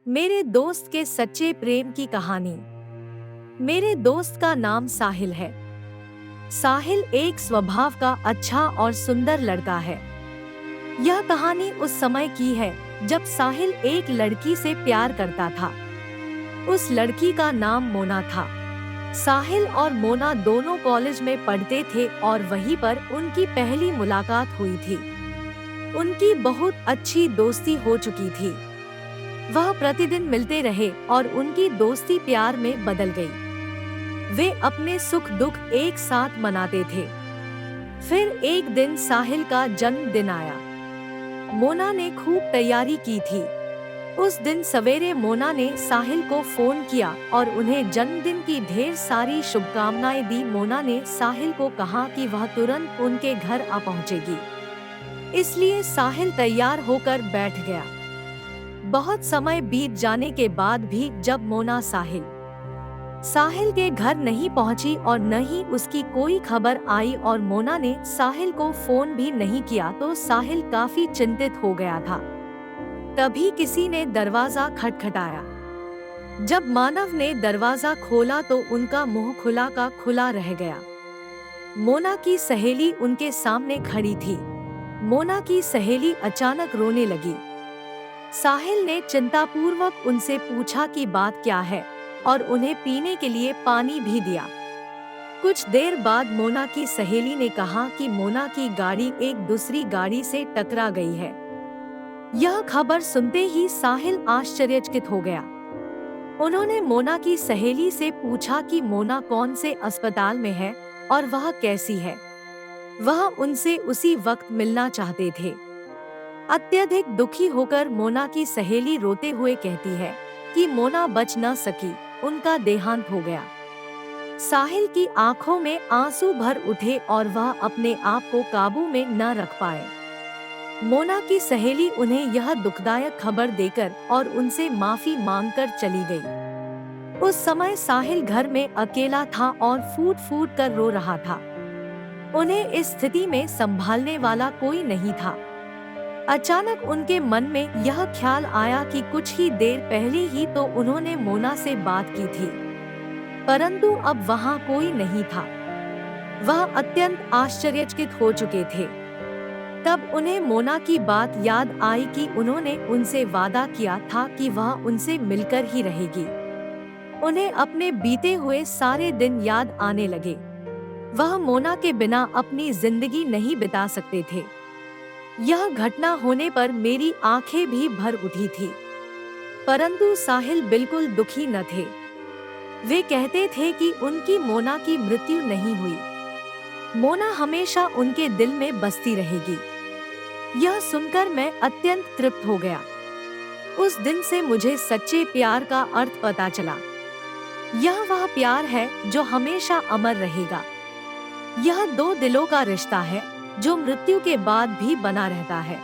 मेरे दोस्त के सच्चे प्रेम की कहानी। मेरे दोस्त का नाम साहिल है। साहिल एक स्वभाव का अच्छा और सुंदर लड़का है। यह कहानी उस समय की है जब साहिल एक लड़की से प्यार करता था। उस लड़की का नाम मोना था। साहिल और मोना दोनों कॉलेज में पढ़ते थे और वहीं पर उनकी पहली मुलाकात हुई थी। उनकी बहुत अच्छी दोस्ती हो चुकी थी। वह प्रतिदिन मिलते रहे और उनकी दोस्ती प्यार में बदल गई। वे अपने सुख दुख एक साथ मनाते थे। फिर एक दिन साहिल का जन्मदिन आया। मोना ने खूब तैयारी की थी। उस दिन सवेरे मोना ने साहिल को फोन किया और उन्हें जन्मदिन की ढेर सारी शुभकामनाएं दी। मोना ने साहिल को कहा कि वह तुरंत उनके घर आ पहुंचेगी, इसलिए साहिल तैयार होकर बैठ गया। बहुत समय बीत जाने के बाद भी जब मोना साहिल के घर नहीं पहुंची और न ही उसकी कोई खबर आई और मोना ने साहिल को फोन भी नहीं किया तो साहिल काफी चिंतित हो गया था। तभी किसी ने दरवाजा खटखटाया। जब मानव ने दरवाजा खोला तो उनका मुंह खुला का खुला रह गया। मोना की सहेली उनके सामने खड़ी थी। मोना की सहेली अचानक रोने लगी। साहिल ने चिंतापूर्वक उनसे पूछा कि बात क्या है और उन्हें पीने के लिए पानी भी दिया। कुछ देर बाद मोना की सहेली ने कहा कि मोना की गाड़ी एक दूसरी गाड़ी से टकरा गई है। यह खबर सुनते ही साहिल आश्चर्यचकित हो गया। उन्होंने मोना की सहेली से पूछा कि मोना कौन से अस्पताल में है और वह कैसी है। वह उनसे उसी वक्त मिलना चाहते थे। अत्यधिक दुखी होकर मोना की सहेली रोते हुए कहती है कि मोना बच न सकी, उनका देहांत हो गया। साहिल की आंखों में आंसू भर उठे और वह अपने आप को काबू में न रख पाए। मोना की सहेली उन्हें यह दुखदायक खबर देकर और उनसे माफी मांगकर चली गई। उस समय साहिल घर में अकेला था और फूट फूट कर रो रहा था। उन्हें इस स्थिति में संभालने वाला कोई नहीं था। अचानक उनके मन में यह ख्याल आया कि कुछ ही देर पहले ही तो उन्होंने मोना से बात की थी, परंतु अब वहाँ कोई नहीं था। वह अत्यंत आश्चर्यचकित हो चुके थे। तब उन्हें मोना की बात याद आई कि उन्होंने उनसे वादा किया था कि वह उनसे मिलकर ही रहेगी। उन्हें अपने बीते हुए सारे दिन याद आने लगे। वह मोना के बिना अपनी जिंदगी नहीं बिता सकते थे। यह घटना होने पर मेरी आंखें भी भर उठी थी, परंतु साहिल बिल्कुल दुखी न थे। वे कहते थे कि उनकी मोना की मृत्यु नहीं हुई। मोना हमेशा उनके दिल में बसती रहेगी। यह सुनकर मैं अत्यंत तृप्त हो गया। उस दिन से मुझे सच्चे प्यार का अर्थ पता चला। यह वह प्यार है जो हमेशा अमर रहेगा। यह दो दिलों का रिश्ता है जो मृत्यु के बाद भी बना रहता है।